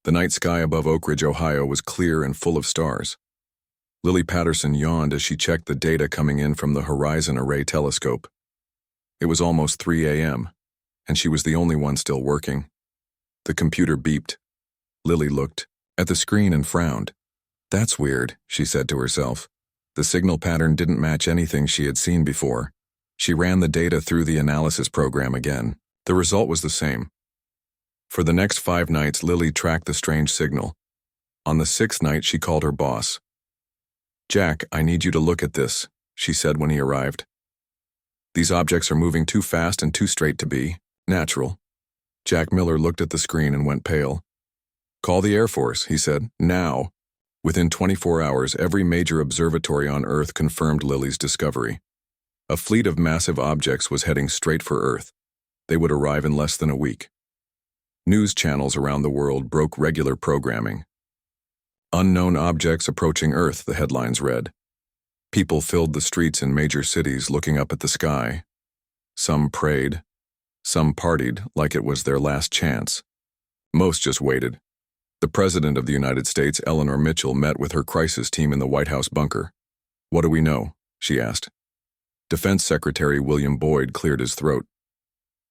The night sky above Oak Ridge, Ohio was clear and full of stars. Lily Patterson yawned as she checked the data coming in from the Horizon Array telescope. It was almost 3 a.m., and she was the only one still working. The computer beeped. Lily looked at the screen and frowned. "That's weird," she said to herself. The signal pattern didn't match anything she had seen before. She ran the data through the analysis program again. The result was the same. For the next 5 nights, Lily tracked the strange signal. On the 6th night, she called her boss. "Jack, I need you to look at this," she said when he arrived. "These objects are moving too fast and too straight to be natural." Jack Miller looked at the screen and went pale. "Call the Air Force," he said, "now." Within 24 hours, every major observatory on Earth confirmed Lily's discovery. A fleet of massive objects was heading straight for Earth. They would arrive in less than a week. News channels around the world broke regular programming. "Unknown objects approaching Earth," the headlines read. People filled the streets in major cities looking up at the sky. Some prayed. Some partied like it was their last chance. Most just waited. The President of the United States, Eleanor Mitchell, met with her crisis team in the White House bunker. "What do we know?" she asked. Defense Secretary William Boyd cleared his throat.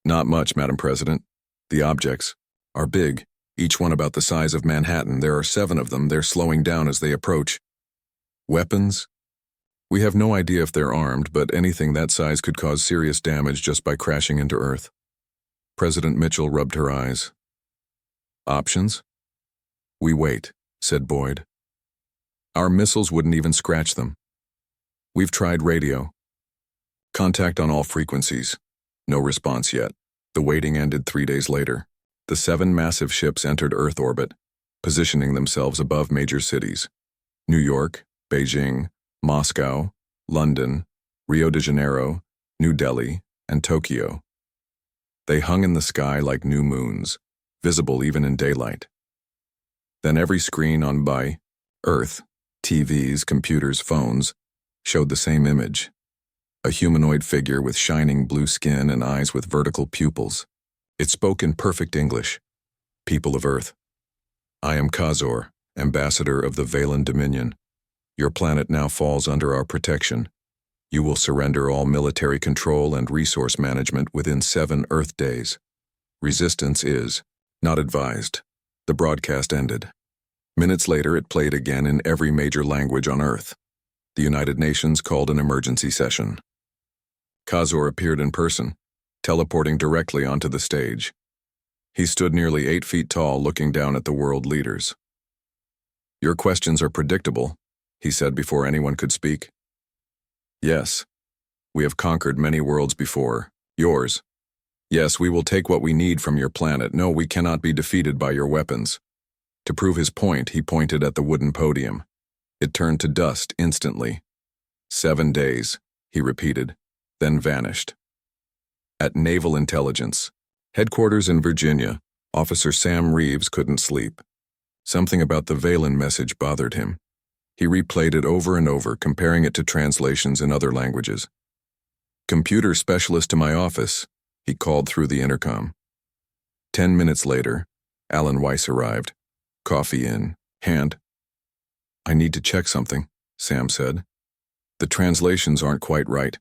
"Not much, Madam President. The objects are big, each one about the size of Manhattan. There are 7 of them. They're slowing down as they approach." "Weapons?" "We have no idea if they're armed, but anything that size could cause serious damage just by crashing into Earth." President Mitchell rubbed her eyes. "Options?" "We wait," said Boyd. "Our missiles wouldn't even scratch them. We've tried radio. Contact on all frequencies. No response yet." The waiting ended 3 days later. The 7 massive ships entered Earth orbit, positioning themselves above major cities: New York, Beijing, Moscow, London, Rio de Janeiro, New Delhi, and Tokyo. They hung in the sky like new moons, visible even in daylight. Then every screen on by Earth, TVs, computers, phones, showed the same image. A humanoid figure with shining blue skin and eyes with vertical pupils. It spoke in perfect English. "People of Earth, I am Khazor, ambassador of the Valen Dominion. Your planet now falls under our protection. You will surrender all military control and resource management within 7 Earth days. Resistance is not advised." The broadcast ended. Minutes later, it played again in every major language on Earth. The United Nations called an emergency session. Khazor appeared in person, teleporting directly onto the stage. He stood nearly 8 feet tall, looking down at the world leaders. "Your questions are predictable," he said before anyone could speak. "Yes, we have conquered many worlds before. Yours. Yes, we will take what we need from your planet. No, we cannot be defeated by your weapons." To prove his point, he pointed at the wooden podium. It turned to dust instantly. 7 days, he repeated, then vanished. At Naval Intelligence, headquarters in Virginia, Officer Sam Reeves couldn't sleep. Something about the Valen message bothered him. He replayed it over and over, comparing it to translations in other languages. "Computer specialist to my office," he called through the intercom. 10 minutes later, Alan Weiss arrived, coffee in hand. "I need to check something," Sam said. "The translations aren't quite right.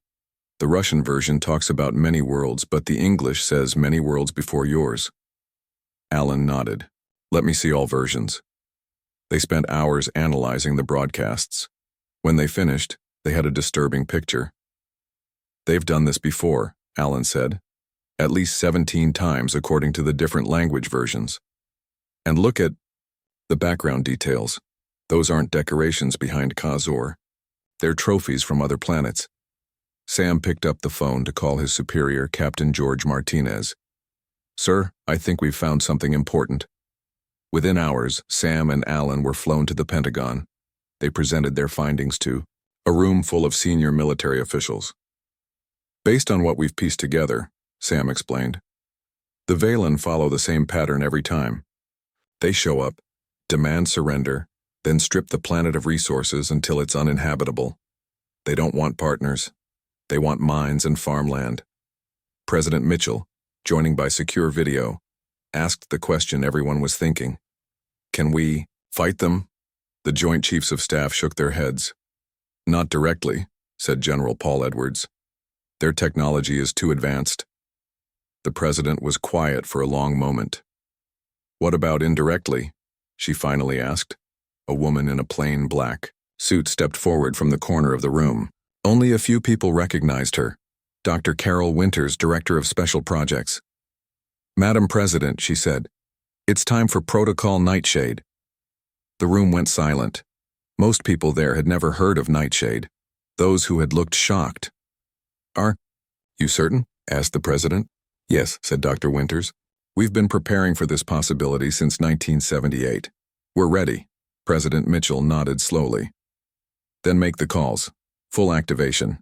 The Russian version talks about many worlds, but the English says many worlds before yours." Alan nodded. "Let me see all versions." They spent hours analyzing the broadcasts. When they finished, they had a disturbing picture. "They've done this before," Alan said. "At least 17 times according to the different language versions. And look at the background details. Those aren't decorations behind Khazor. They're trophies from other planets." Sam picked up the phone to call his superior, Captain George Martinez. "Sir, I think we've found something important." Within hours, Sam and Alan were flown to the Pentagon. They presented their findings to a room full of senior military officials. "Based on what we've pieced together," Sam explained, "the Valen follow the same pattern every time. They show up, demand surrender, then strip the planet of resources until it's uninhabitable. They don't want partners. They want mines and farmland." President Mitchell, joining by secure video, asked the question everyone was thinking. Can we fight them? The Joint Chiefs of Staff shook their heads. Not directly, said General Paul Edwards. Their technology is too advanced. The president was quiet for a long moment. What about indirectly? She finally asked. A woman in a plain black suit stepped forward from the corner of the room. Only a few people recognized her. Dr. Carol Winters, Director of Special Projects. Madam President, she said, it's time for Protocol Nightshade. The room went silent. Most people there had never heard of Nightshade. Those who had looked shocked. Are you certain? Asked the president. Yes, said Dr. Winters. We've been preparing for this possibility since 1978. We're ready. President Mitchell nodded slowly. Then make the calls. Full activation.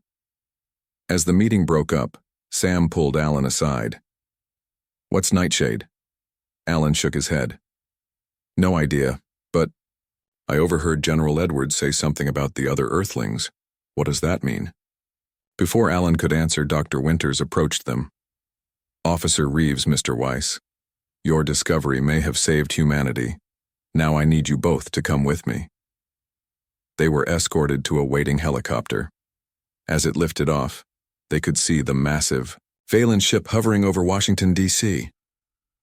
As the meeting broke up, Sam pulled Alan aside. What's Nightshade? Alan shook his head. No idea, but I overheard General Edwards say something about the other Earthlings. What does that mean? Before Alan could answer, Dr. Winters approached them. Officer Reeves, Mr. Weiss, your discovery may have saved humanity. Now I need you both to come with me. They were escorted to a waiting helicopter. As it lifted off, they could see the massive Phelan ship hovering over Washington, D.C.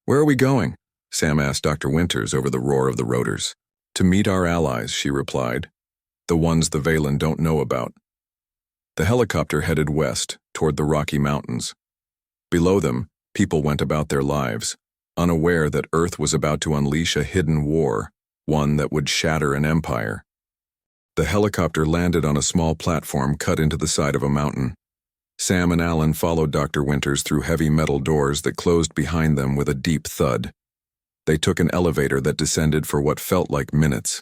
Where are we going? Sam asked Dr. Winters over the roar of the rotors. To meet our allies, she replied. The ones the Phelan don't know about. The helicopter headed west, toward the Rocky Mountains. Below them, people went about their lives, unaware that Earth was about to unleash a hidden war, one that would shatter an empire. The helicopter landed on a small platform cut into the side of a mountain. Sam and Alan followed Dr. Winters through heavy metal doors that closed behind them with a deep thud. They took an elevator that descended for what felt like minutes.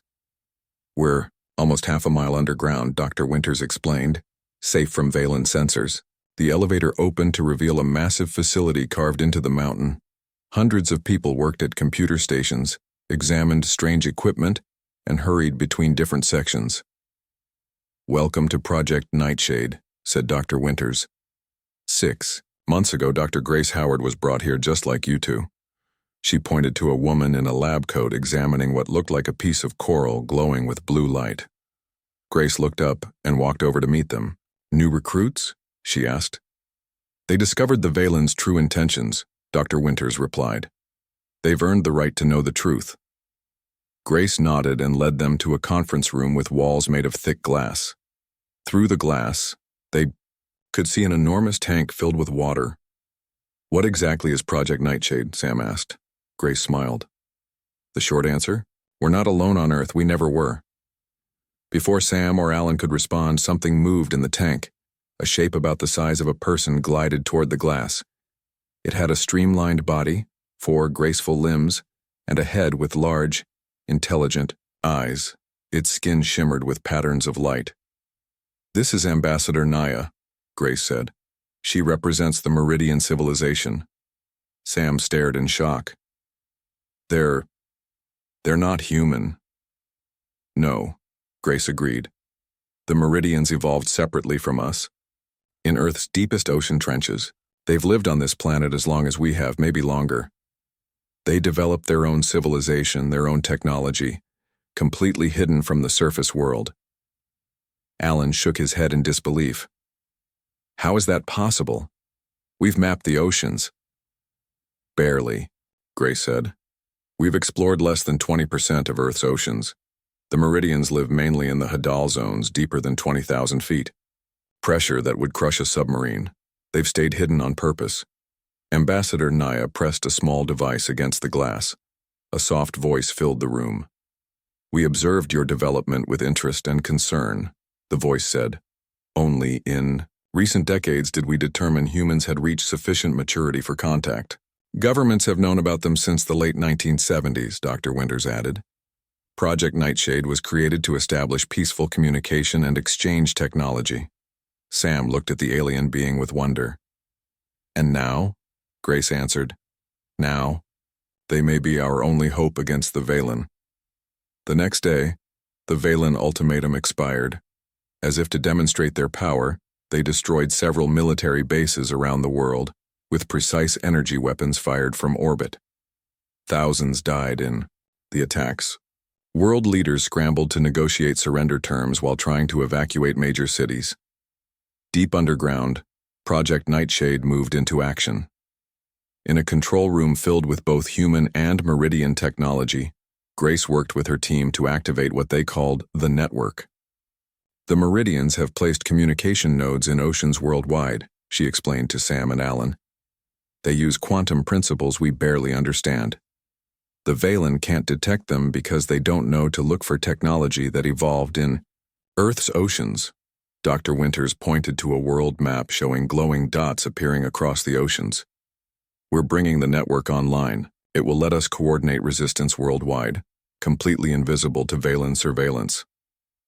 We're almost half a mile underground, Dr. Winters explained, safe from Phelan sensors. The elevator opened to reveal a massive facility carved into the mountain. Hundreds of people worked at computer stations, examined strange equipment, and hurried between different sections. Welcome to Project Nightshade, said Dr. Winters. 6 months ago, Dr. Grace Howard was brought here just like you two. She pointed to a woman in a lab coat examining what looked like a piece of coral glowing with blue light. Grace looked up and walked over to meet them. New recruits? She asked. They discovered the Phelan's true intentions, Dr. Winters replied. They've earned the right to know the truth. Grace nodded and led them to a conference room with walls made of thick glass. Through the glass, they could see an enormous tank filled with water. What exactly is Project Nightshade? Sam asked. Grace smiled. The short answer? We're not alone on Earth, we never were. Before Sam or Alan could respond, something moved in the tank. A shape about the size of a person glided toward the glass. It had a streamlined body, 4 graceful limbs, and a head with large, intelligent eyes. Its skin shimmered with patterns of light. This is Ambassador Naya, Grace said. She represents the Meridian civilization. Sam stared in shock. They're not human. No, Grace agreed. The Meridians evolved separately from us. In Earth's deepest ocean trenches, they've lived on this planet as long as we have, maybe longer. They developed their own civilization, their own technology, completely hidden from the surface world. Alan shook his head in disbelief. How is that possible? We've mapped the oceans. Barely, Grace said. We've explored less than 20% of Earth's oceans. The Meridians live mainly in the Hadal zones, deeper than 20,000 feet. Pressure that would crush a submarine. They've stayed hidden on purpose. Ambassador Naya pressed a small device against the glass. A soft voice filled the room. We observed your development with interest and concern, the voice said. Only in recent decades did we determine humans had reached sufficient maturity for contact. Governments have known about them since the late 1970s, Dr. Winters added. Project Nightshade was created to establish peaceful communication and exchange technology. Sam looked at the alien being with wonder. And now? Grace answered. Now, they may be our only hope against the Phelan. The next day, the Phelan ultimatum expired. As if to demonstrate their power, they destroyed several military bases around the world, with precise energy weapons fired from orbit. Thousands died in The attacks. World leaders scrambled to negotiate surrender terms while trying to evacuate major cities. Deep underground, Project Nightshade moved into action. In a control room filled with both human and Meridian technology, Grace worked with her team to activate what they called the network. The Meridians have placed communication nodes in oceans worldwide, she explained to Sam and Alan. They use quantum principles we barely understand. The Valen can't detect them because they don't know to look for technology that evolved in Earth's oceans. Dr. Winters pointed to a world map showing glowing dots appearing across the oceans. We're bringing the network online. It will let us coordinate resistance worldwide, completely invisible to Valen surveillance.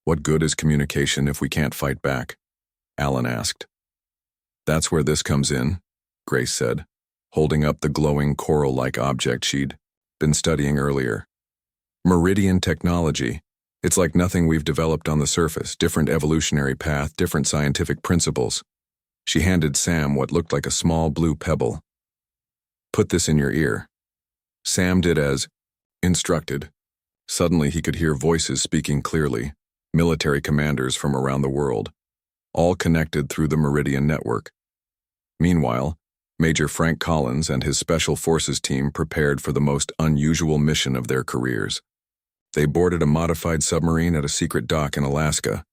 What good is communication if we can't fight back? Alan asked. That's where this comes in, Grace said, holding up the glowing coral-like object she'd been studying earlier. Meridian technology. It's like nothing we've developed on the surface, different evolutionary path, different scientific principles. She handed Sam what looked like a small blue pebble. Put this in your ear. Sam did as instructed. Suddenly he could hear voices speaking clearly, military commanders from around the world, all connected through the Meridian network. Meanwhile, Major Frank Collins and his Special Forces team prepared for the most unusual mission of their careers. They boarded a modified submarine at a secret dock in Alaska.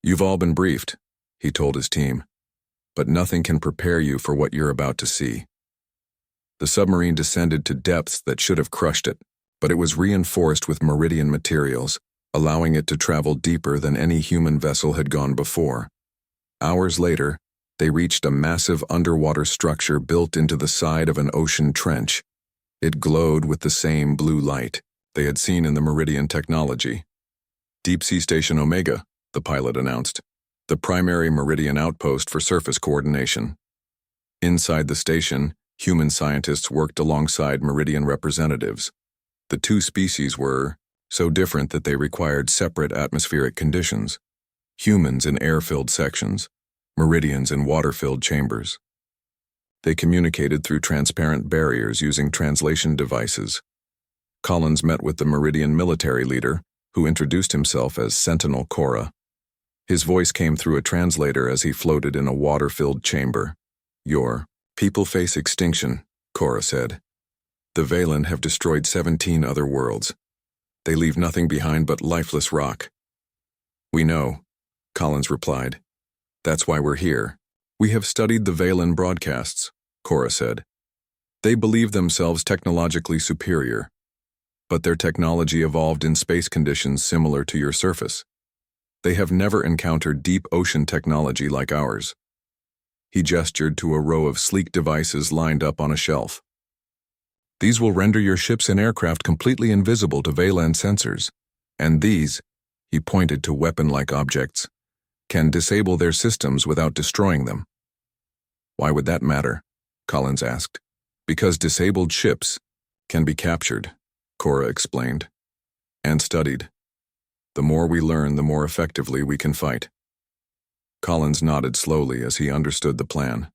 You've all been briefed, he told his team, but nothing can prepare you for what you're about to see. The submarine descended to depths that should have crushed it, but it was reinforced with Meridian materials, allowing it to travel deeper than any human vessel had gone before. Hours later, they reached a massive underwater structure built into the side of an ocean trench. It glowed with the same blue light they had seen in the Meridian technology. Deep Sea Station Omega, the pilot announced, the primary Meridian outpost for surface coordination. Inside the station, human scientists worked alongside Meridian representatives. The two species were so different that they required separate atmospheric conditions. Humans in air-filled sections, Meridians in water-filled chambers. They communicated through transparent barriers using translation devices. Collins met with the Meridian military leader, who introduced himself as Sentinel Cora. His voice came through a translator as he floated in a water-filled chamber. Your people face extinction, Cora said. The Valen have destroyed 17 other worlds. They leave nothing behind but lifeless rock. We know, Collins replied. That's why we're here. We have studied the Valen broadcasts, Cora said. They believe themselves technologically superior, but their technology evolved in space conditions similar to your surface. They have never encountered deep ocean technology like ours. He gestured to a row of sleek devices lined up on a shelf. These will render your ships and aircraft completely invisible to Valen sensors, and these, he pointed to weapon-like objects, can disable their systems without destroying them. Why would that matter? Collins asked. Because disabled ships can be captured, Cora explained, and studied. The more we learn, the more effectively we can fight. Collins nodded slowly as he understood the plan.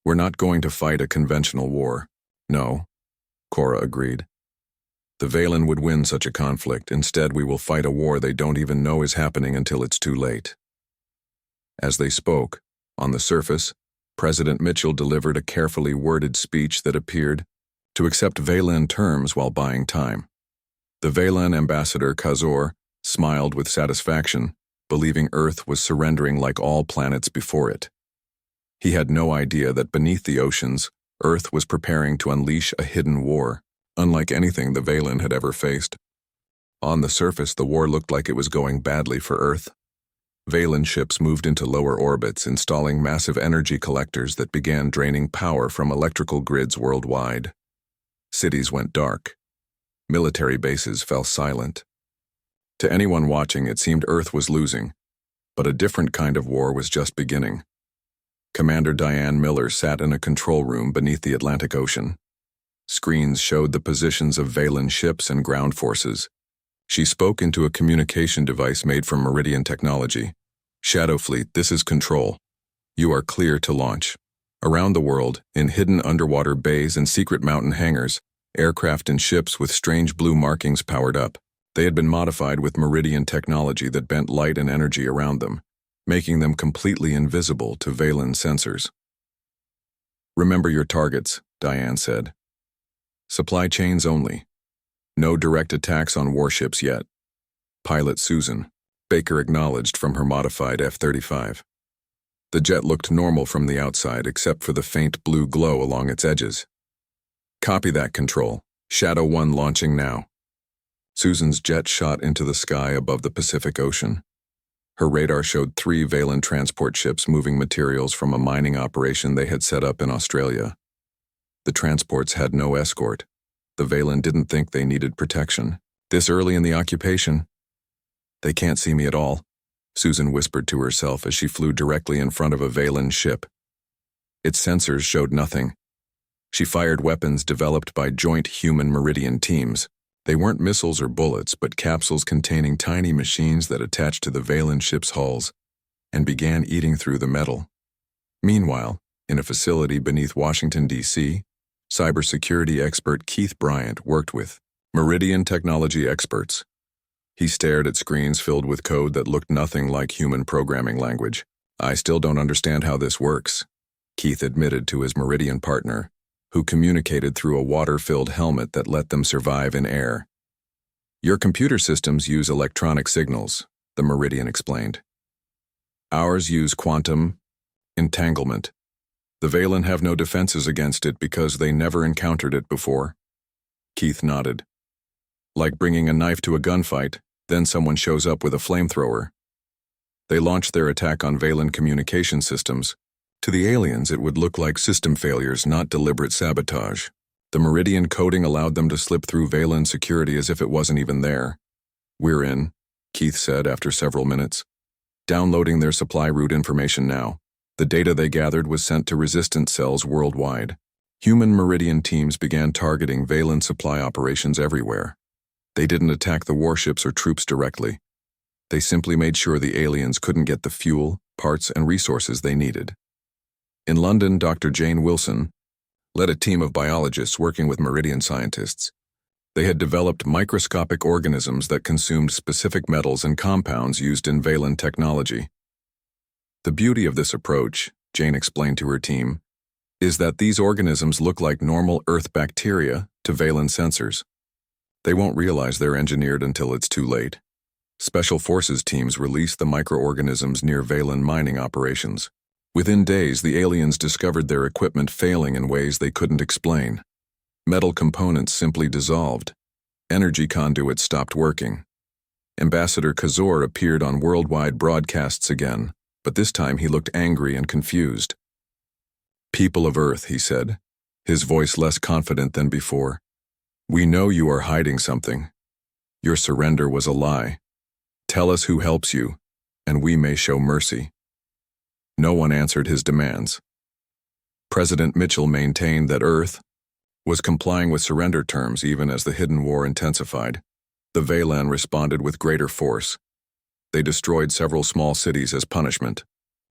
We're not going to fight a conventional war. No, Cora agreed. The Valen would win such a conflict. Instead, we will fight a war they don't even know is happening until it's too late. As they spoke, on the surface, President Mitchell delivered a carefully worded speech that appeared to accept Valen terms while buying time. The Valen ambassador, Kazor, smiled with satisfaction, believing Earth was surrendering like all planets before it. He had no idea that beneath the oceans, Earth was preparing to unleash a hidden war, unlike anything the Valen had ever faced. On the surface, the war looked like it was going badly for Earth. Valen ships moved into lower orbits, installing massive energy collectors that began draining power from electrical grids worldwide. Cities went dark. Military bases fell silent. To anyone watching, it seemed Earth was losing, but a different kind of war was just beginning. Commander Diane Miller sat in a control room beneath the Atlantic Ocean. Screens showed the positions of Valen ships and ground forces. She spoke into a communication device made from Meridian technology. Shadow Fleet, this is Control. You are clear to launch. Around the world, in hidden underwater bays and secret mountain hangars, Aircraft and ships with strange blue markings powered up. They had been modified with Meridian technology that bent light and energy around them, making them completely invisible to Valen sensors. "Remember your targets," Diane said. "Supply chains only. No direct attacks on warships yet." Pilot Susan, Baker acknowledged from her modified F-35. The jet looked normal from the outside except for the faint blue glow along its edges. "Copy that, Control. Shadow 1 launching now." Susan's jet shot into the sky above the Pacific Ocean. Her radar showed 3 Valen transport ships moving materials from a mining operation they had set up in Australia. The transports had no escort. The Valen didn't think they needed protection. This early in the occupation? "They can't see me at all," Susan whispered to herself as she flew directly in front of a Valen ship. Its sensors showed nothing. She fired weapons developed by joint human Meridian teams. They weren't missiles or bullets, but capsules containing tiny machines that attached to the Valen ship's hulls and began eating through the metal. Meanwhile, in a facility beneath Washington, D.C., cybersecurity expert Keith Bryant worked with Meridian technology experts. He stared at screens filled with code that looked nothing like human programming language. "I still don't understand how this works," Keith admitted to his Meridian partner, who communicated through a water-filled helmet that let them survive in air. "Your computer systems use electronic signals," the Meridian explained. "Ours use quantum entanglement. The Valen have no defenses against it because they never encountered it before." Keith nodded. "Like bringing a knife to a gunfight, then someone shows up with a flamethrower." They launched their attack on Valen communication systems. To the aliens, it would look like system failures, not deliberate sabotage. The Meridian coding allowed them to slip through Valen security as if it wasn't even there. "We're in," Keith said after several minutes. "Downloading their supply route information now." The data they gathered was sent to resistance cells worldwide. Human Meridian teams began targeting Valen supply operations everywhere. They didn't attack the warships or troops directly. They simply made sure the aliens couldn't get the fuel, parts, and resources they needed. In London, Dr. Jane Wilson led a team of biologists working with Meridian scientists. They had developed microscopic organisms that consumed specific metals and compounds used in Valen technology. "The beauty of this approach," Jane explained to her team, "is that these organisms look like normal Earth bacteria to Valen sensors. They won't realize they're engineered until it's too late." Special Forces teams released the microorganisms near Valen mining operations. Within days, the aliens discovered their equipment failing in ways they couldn't explain. Metal components simply dissolved. Energy conduits stopped working. Ambassador Kazor appeared on worldwide broadcasts again, but this time he looked angry and confused. "People of Earth," he said, his voice less confident than before, "we know you are hiding something. Your surrender was a lie. Tell us who helps you, and we may show mercy." No one answered his demands. President Mitchell maintained that Earth was complying with surrender terms even as the hidden war intensified. The Valen responded with greater force. They destroyed several small cities as punishment.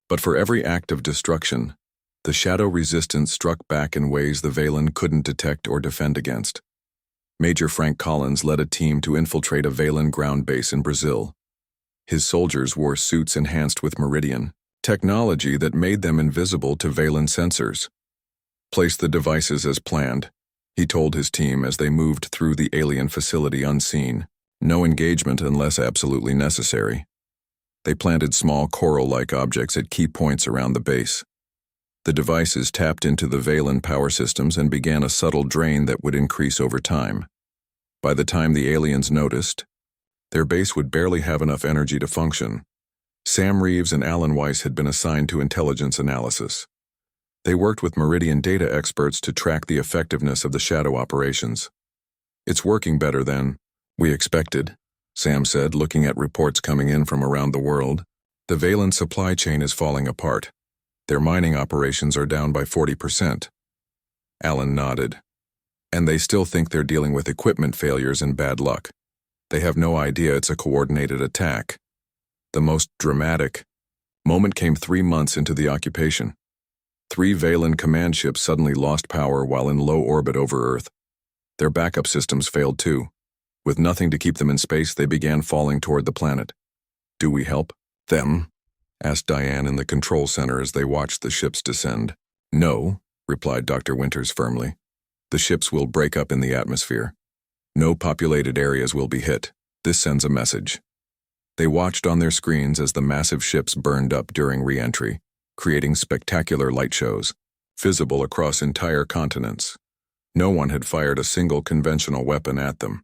But for every act of destruction, the shadow resistance struck back in ways the Valen couldn't detect or defend against. Major Frank Collins led a team to infiltrate a Valen ground base in Brazil. His soldiers wore suits enhanced with Meridian technology that made them invisible to Valen sensors. "Place the devices as planned," he told his team as they moved through the alien facility unseen. No engagement unless absolutely necessary. They planted small coral-like objects at key points around the base. The devices tapped into the Valen power systems and began a subtle drain that would increase over time. By the time the aliens noticed, their base would barely have enough energy to function. Sam Reeves and Alan Weiss had been assigned to intelligence analysis. They worked with Meridian data experts to track the effectiveness of the shadow operations. "It's working better than we expected," Sam said, looking at reports coming in from around the world. "The Valen supply chain is falling apart. Their mining operations are down by 40%. Alan nodded. "And they still think they're dealing with equipment failures and bad luck. They have no idea it's a coordinated attack." The most dramatic moment came 3 months into the occupation. 3 Valen command ships suddenly lost power while in low orbit over Earth. Their backup systems failed too. With nothing to keep them in space, they began falling toward the planet. "Do we help them?" asked Diane in the control center as they watched the ships descend. "No," replied Dr. Winters firmly. "The ships will break up in the atmosphere. No populated areas will be hit. This sends a message." They watched on their screens as the massive ships burned up during re-entry, creating spectacular light shows, visible across entire continents. No one had fired a single conventional weapon at them.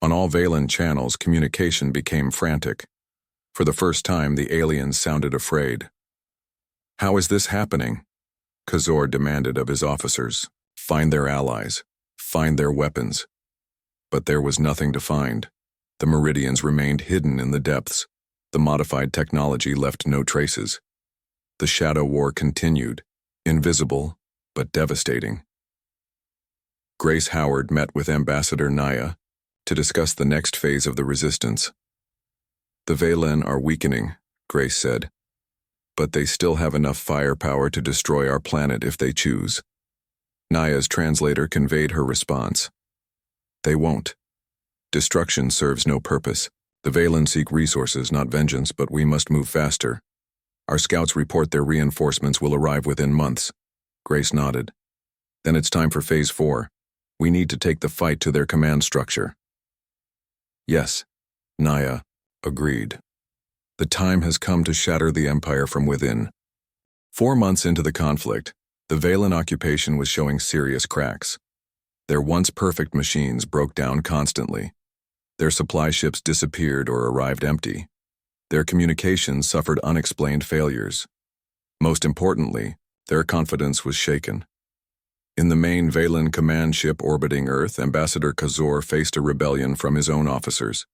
On all Valen channels, communication became frantic. For the first time, the aliens sounded afraid. "How is this happening?" Kazor demanded of his officers. "Find their allies. Find their weapons." But there was nothing to find. The Meridians remained hidden in the depths. The modified technology left no traces. The Shadow War continued, invisible but devastating. Grace Howard met with Ambassador Naya to discuss the next phase of the resistance. "The Valen are weakening," Grace said, "but they still have enough firepower to destroy our planet if they choose." Naya's translator conveyed her response. "They won't. Destruction serves no purpose. The Valen seek resources, not vengeance, but we must move faster. Our scouts report their reinforcements will arrive within months." Grace nodded. "Then it's time for Phase 4. We need to take the fight to their command structure." "Yes," Naya agreed. "The time has come to shatter the Empire from within." 4 months into the conflict, the Valen occupation was showing serious cracks. Their once perfect machines broke down constantly. Their supply ships disappeared or arrived empty. Their communications suffered unexplained failures. Most importantly, their confidence was shaken. In the main Valen command ship orbiting Earth, Ambassador Kazor faced a rebellion from his own officers.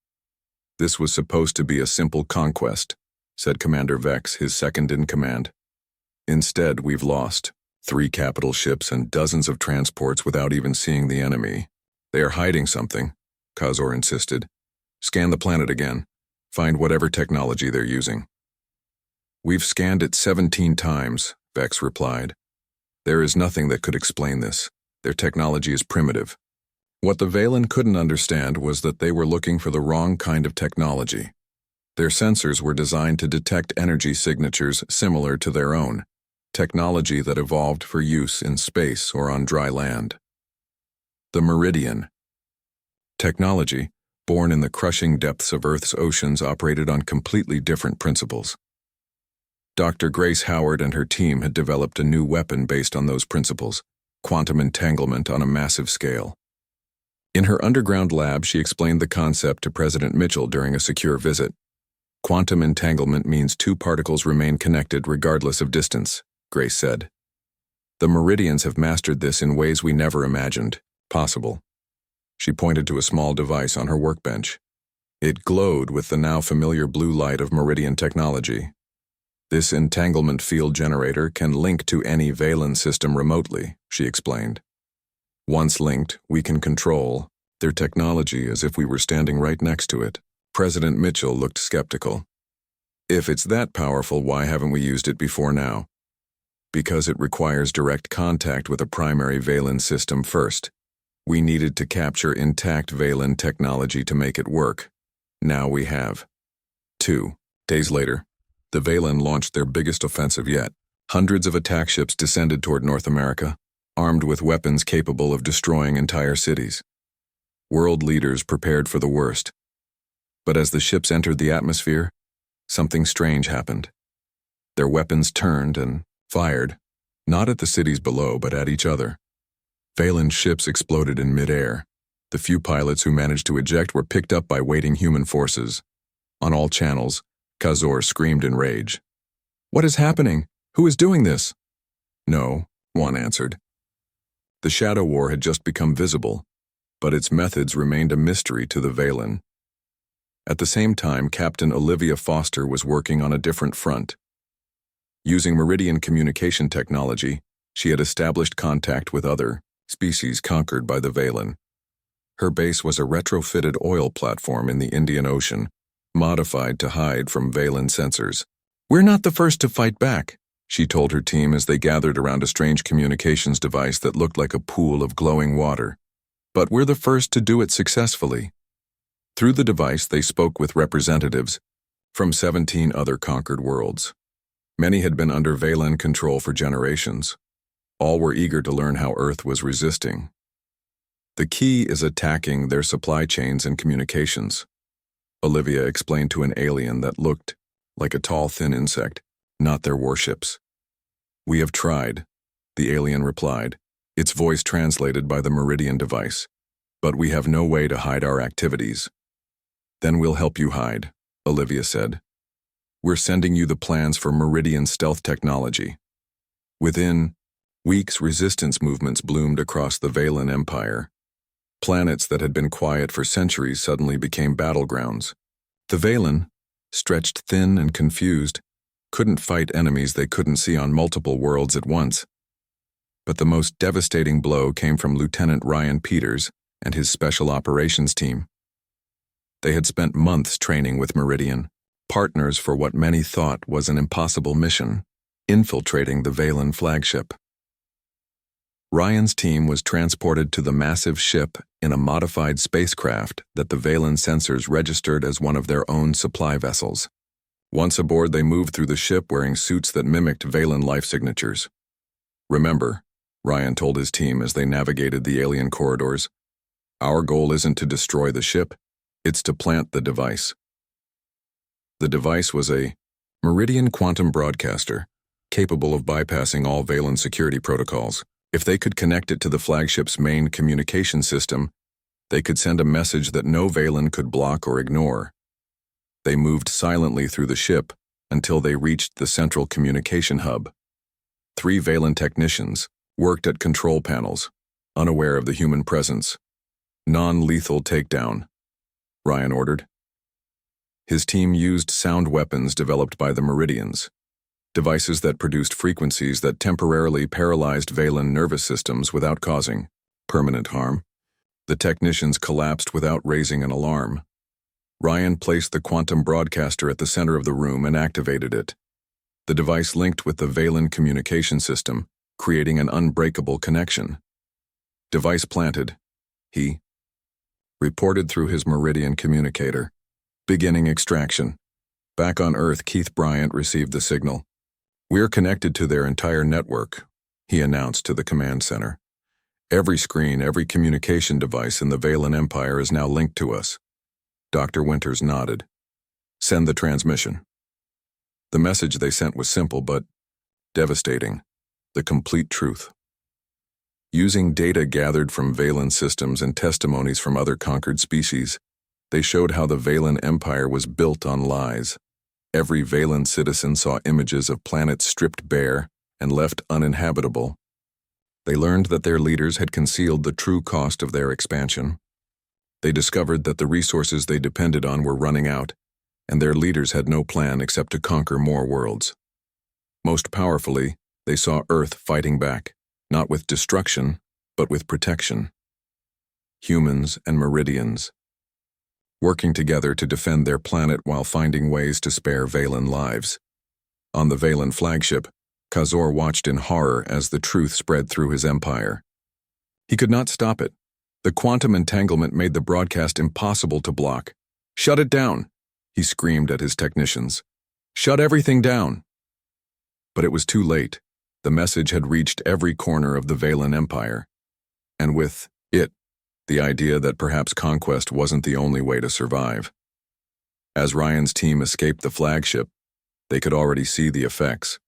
"This was supposed to be a simple conquest," said Commander Vex, his second in command. "Instead, we've lost 3 capital ships and dozens of transports without even seeing the enemy." "They are hiding something," Kazor insisted. "Scan the planet again. Find whatever technology they're using." "We've scanned it 17 times, Vex replied. "There is nothing that could explain this. Their technology is primitive." What the Valen couldn't understand was that they were looking for the wrong kind of technology. Their sensors were designed to detect energy signatures similar to their own, technology that evolved for use in space or on dry land. The Meridian technology, born in the crushing depths of Earth's oceans, operated on completely different principles. Dr. Grace Howard and her team had developed a new weapon based on those principles, quantum entanglement on a massive scale. In her underground lab, she explained the concept to President Mitchell during a secure visit. "Quantum entanglement means 2 particles remain connected regardless of distance," Grace said. "The Meridians have mastered this in ways we never imagined possible." She pointed to a small device on her workbench. It glowed with the now familiar blue light of Meridian technology. "This entanglement field generator can link to any Valen system remotely," she explained. "Once linked, we can control their technology as if we were standing right next to it." President Mitchell looked skeptical. "If it's that powerful, why haven't we used it before now?" "Because it requires direct contact with a primary Valen system first. We needed to capture intact Valen technology to make it work. Now we have." 2 days later, the Valen launched their biggest offensive yet. Hundreds of attack ships descended toward North America, armed with weapons capable of destroying entire cities. World leaders prepared for the worst. But as the ships entered the atmosphere, something strange happened. Their weapons turned and fired, not at the cities below, but at each other. Valen ships exploded in midair. The few pilots who managed to eject were picked up by waiting human forces. On all channels, Kazor screamed in rage. "What is happening? Who is doing this?" "No," one answered. The Shadow War had just become visible, but its methods remained a mystery to the Valen. At the same time, Captain Olivia Foster was working on a different front. Using Meridian communication technology, she had established contact with other species conquered by the Valen. Her base was a retrofitted oil platform in the Indian Ocean, modified to hide from Valen sensors. "We're not the first to fight back," she told her team as they gathered around a strange communications device that looked like a pool of glowing water. But we're the first to do it successfully. Through the device, they spoke with representatives from 17 other conquered worlds. Many had been under Valen control for generations. All were eager to learn how Earth was resisting. The key is attacking their supply chains and communications, Olivia explained to an alien that looked like a tall, thin insect, not their warships. We have tried, the alien replied, its voice translated by the Meridian device. But we have no way to hide our activities. Then we'll help you hide, Olivia said. We're sending you the plans for Meridian stealth technology. Within weeks, resistance movements bloomed across the Valen Empire. Planets that had been quiet for centuries suddenly became battlegrounds. The Valen, stretched thin and confused, couldn't fight enemies they couldn't see on multiple worlds at once. But the most devastating blow came from Lieutenant Ryan Peters and his special operations team. They had spent months training with Meridian, partners for what many thought was an impossible mission, infiltrating the Valen flagship. Ryan's team was transported to the massive ship in a modified spacecraft that the Valen sensors registered as one of their own supply vessels. Once aboard, they moved through the ship wearing suits that mimicked Valen life signatures. Remember, Ryan told his team as they navigated the alien corridors, our goal isn't to destroy the ship, it's to plant the device. The device was a Meridian quantum broadcaster, capable of bypassing all Valen security protocols. If they could connect it to the flagship's main communication system, they could send a message that no Valen could block or ignore. They moved silently through the ship until they reached the central communication hub. 3 Valen technicians worked at control panels, unaware of the human presence. Non-lethal takedown, Ryan ordered. His team used sound weapons developed by the Meridians, devices that produced frequencies that temporarily paralyzed Valen nervous systems without causing permanent harm. The technicians collapsed without raising an alarm. Ryan placed the quantum broadcaster at the center of the room and activated it. The device linked with the Valen communication system, creating an unbreakable connection. Device planted, he reported through his Meridian communicator. Beginning extraction. Back on Earth, Keith Bryant received the signal. We're connected to their entire network, he announced to the command center. Every screen, every communication device in the Valen Empire is now linked to us. Dr. Winters nodded. Send the transmission. The message they sent was simple but devastating. The complete truth. Using data gathered from Valen systems and testimonies from other conquered species, they showed how the Valen Empire was built on lies. Every Valen citizen saw images of planets stripped bare and left uninhabitable. They learned that their leaders had concealed the true cost of their expansion. They discovered that the resources they depended on were running out, and their leaders had no plan except to conquer more worlds. Most powerfully, they saw Earth fighting back, not with destruction, but with protection. Humans and Meridians, working together to defend their planet while finding ways to spare Valen lives. On the Valen flagship, Kazor watched in horror as the truth spread through his empire. He could not stop it. The quantum entanglement made the broadcast impossible to block. Shut it down, he screamed at his technicians. Shut everything down. But it was too late. The message had reached every corner of the Valen Empire. And with it, the idea that perhaps conquest wasn't the only way to survive. As Ryan's team escaped the flagship, they could already see the effects.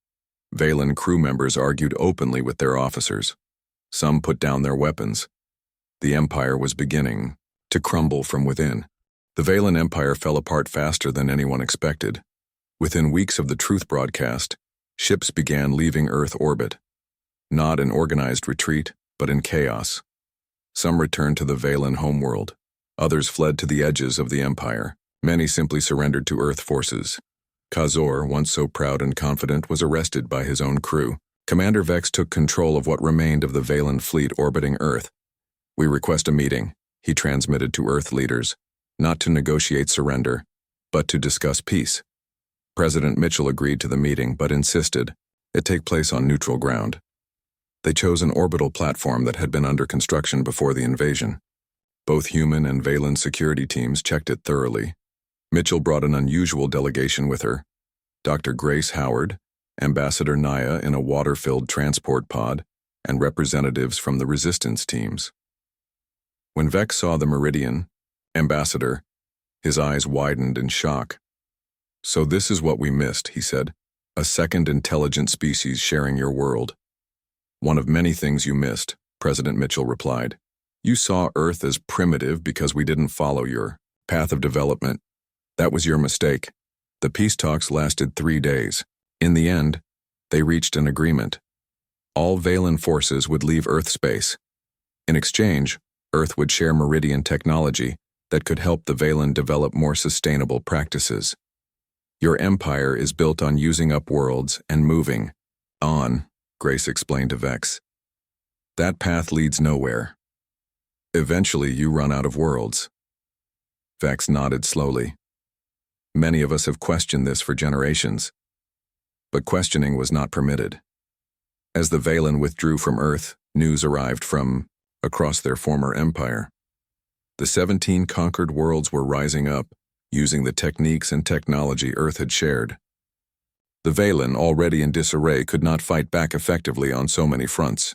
Valen crew members argued openly with their officers. Some put down their weapons. The Empire was beginning to crumble from within. The Valen Empire fell apart faster than anyone expected. Within weeks of the truth broadcast, ships began leaving Earth orbit. Not in organized retreat, but in chaos. Some returned to the Valen homeworld. Others fled to the edges of the Empire. Many simply surrendered to Earth forces. Kazor, once so proud and confident, was arrested by his own crew. Commander Vex took control of what remained of the Valen fleet orbiting Earth. We request a meeting, he transmitted to Earth leaders, not to negotiate surrender, but to discuss peace. President Mitchell agreed to the meeting, but insisted it take place on neutral ground. They chose an orbital platform that had been under construction before the invasion. Both human and Valen security teams checked it thoroughly. Mitchell brought an unusual delegation with her. Dr. Grace Howard, Ambassador Naya in a water-filled transport pod, and representatives from the resistance teams. When Vex saw the Meridian ambassador, his eyes widened in shock. "So this is what we missed," he said. "A second intelligent species sharing your world." "One of many things you missed," President Mitchell replied. "You saw Earth as primitive because we didn't follow your path of development. That was your mistake. The peace talks lasted 3 days. In the end, they reached an agreement. All Valen forces would leave Earth space. In exchange, Earth would share Meridian technology that could help the Valen develop more sustainable practices. Your empire is built on using up worlds and moving on," Grace explained to Vex. "That path leads nowhere. Eventually, you run out of worlds." Vex nodded slowly. "Many of us have questioned this for generations." But questioning was not permitted. As the Valen withdrew from Earth, news arrived from across their former empire. The 17 conquered worlds were rising up, using the techniques and technology Earth had shared. The Valen, already in disarray, could not fight back effectively on so many fronts.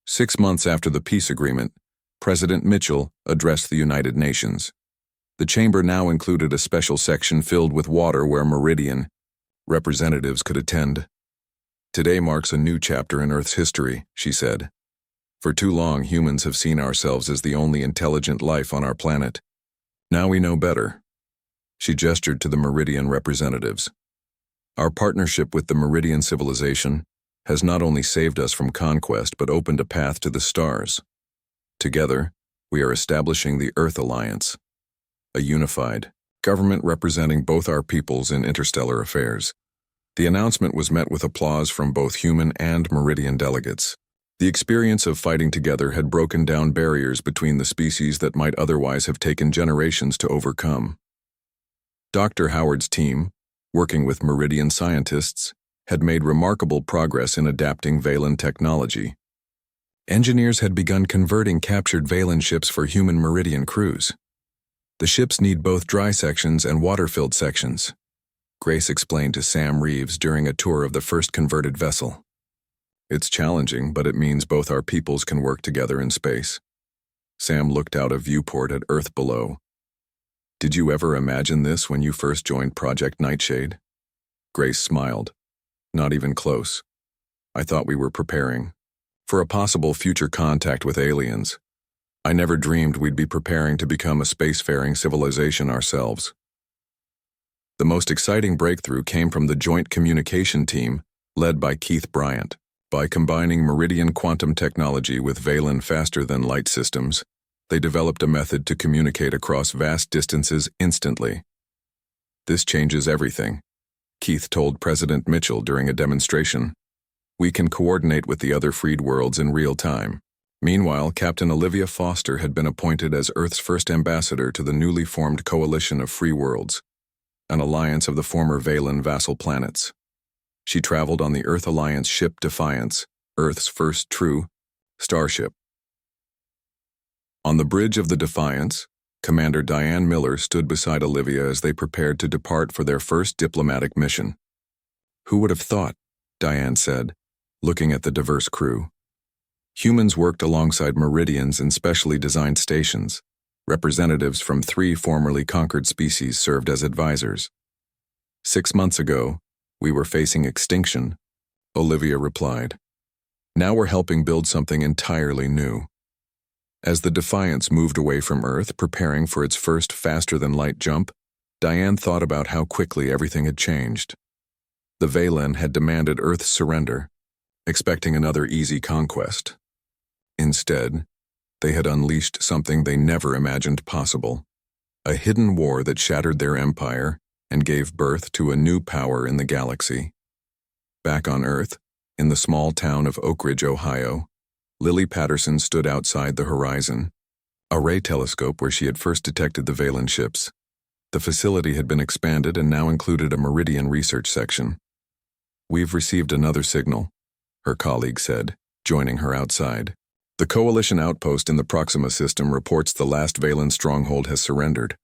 6 months after the peace agreement, President Mitchell addressed the United Nations. The chamber now included a special section filled with water where Meridian representatives could attend. "Today marks a new chapter in Earth's history," she said. "For too long, humans have seen ourselves as the only intelligent life on our planet. Now we know better." She gestured to the Meridian representatives. "Our partnership with the Meridian civilization has not only saved us from conquest but opened a path to the stars. Together, we are establishing the Earth Alliance, a unified government representing both our peoples in interstellar affairs." The announcement was met with applause from both human and Meridian delegates. The experience of fighting together had broken down barriers between the species that might otherwise have taken generations to overcome. Dr. Howard's team, working with Meridian scientists, had made remarkable progress in adapting Valen technology. Engineers had begun converting captured Valen ships for human Meridian crews. The ships need both dry sections and water-filled sections, Grace explained to Sam Reeves during a tour of the first converted vessel. "It's challenging, but it means both our peoples can work together in space." Sam looked out a viewport at Earth below. "Did you ever imagine this when you first joined Project Nightshade?" Grace smiled. "Not even close. I thought we were preparing for a possible future contact with aliens. I never dreamed we'd be preparing to become a spacefaring civilization ourselves." The most exciting breakthrough came from the Joint Communication Team, led by Keith Bryant. By combining Meridian quantum technology with Valen faster-than-light systems, they developed a method to communicate across vast distances instantly. "This changes everything," Keith told President Mitchell during a demonstration. "We can coordinate with the other freed worlds in real time." Meanwhile, Captain Olivia Foster had been appointed as Earth's first ambassador to the newly formed Coalition of Free Worlds, an alliance of the former Valen vassal planets. She traveled on the Earth Alliance ship Defiance, Earth's first true starship. On the bridge of the Defiance, Commander Diane Miller stood beside Olivia as they prepared to depart for their first diplomatic mission. "Who would have thought?" Diane said, looking at the diverse crew. Humans worked alongside Meridians in specially designed stations. Representatives from 3 formerly conquered species served as advisors. 6 months ago, we were facing extinction, Olivia replied. Now we're helping build something entirely new. As the Defiance moved away from Earth, preparing for its first faster-than-light jump, Diane thought about how quickly everything had changed. The Valen had demanded Earth's surrender, expecting another easy conquest. Instead, they had unleashed something they never imagined possible, a hidden war that shattered their empire and gave birth to a new power in the galaxy. Back on Earth, in the small town of Oak Ridge, Ohio, Lily Patterson stood outside the horizon, a ray telescope where she had first detected the Valen ships. The facility had been expanded and now included a Meridian research section. "We've received another signal," her colleague said, joining her outside. The Coalition outpost in the Proxima system reports the last Valen stronghold has surrendered.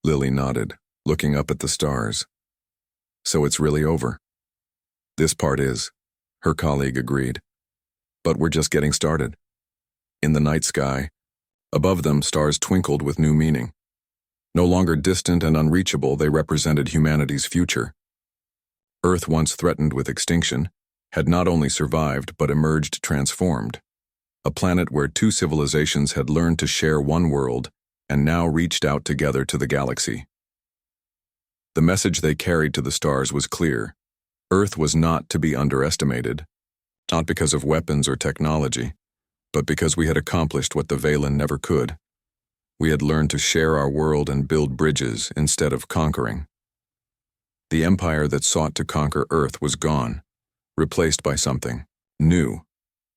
Lily nodded, looking up at the stars. So it's really over. This part is, her colleague agreed. But we're just getting started. In the night sky, above them stars twinkled with new meaning. No longer distant and unreachable, they represented humanity's future. Earth, once threatened with extinction, had not only survived but emerged transformed. A planet where two civilizations had learned to share one world and now reached out together to the galaxy. The message they carried to the stars was clear. Earth was not to be underestimated, not because of weapons or technology, but because we had accomplished what the Valen never could. We had learned to share our world and build bridges instead of conquering. The empire that sought to conquer Earth was gone, replaced by something new,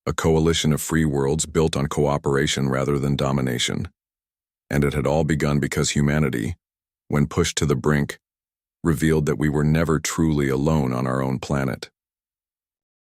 a coalition of free worlds built on cooperation rather than domination. And it had all begun because humanity, when pushed to the brink, revealed that we were never truly alone on our own planet.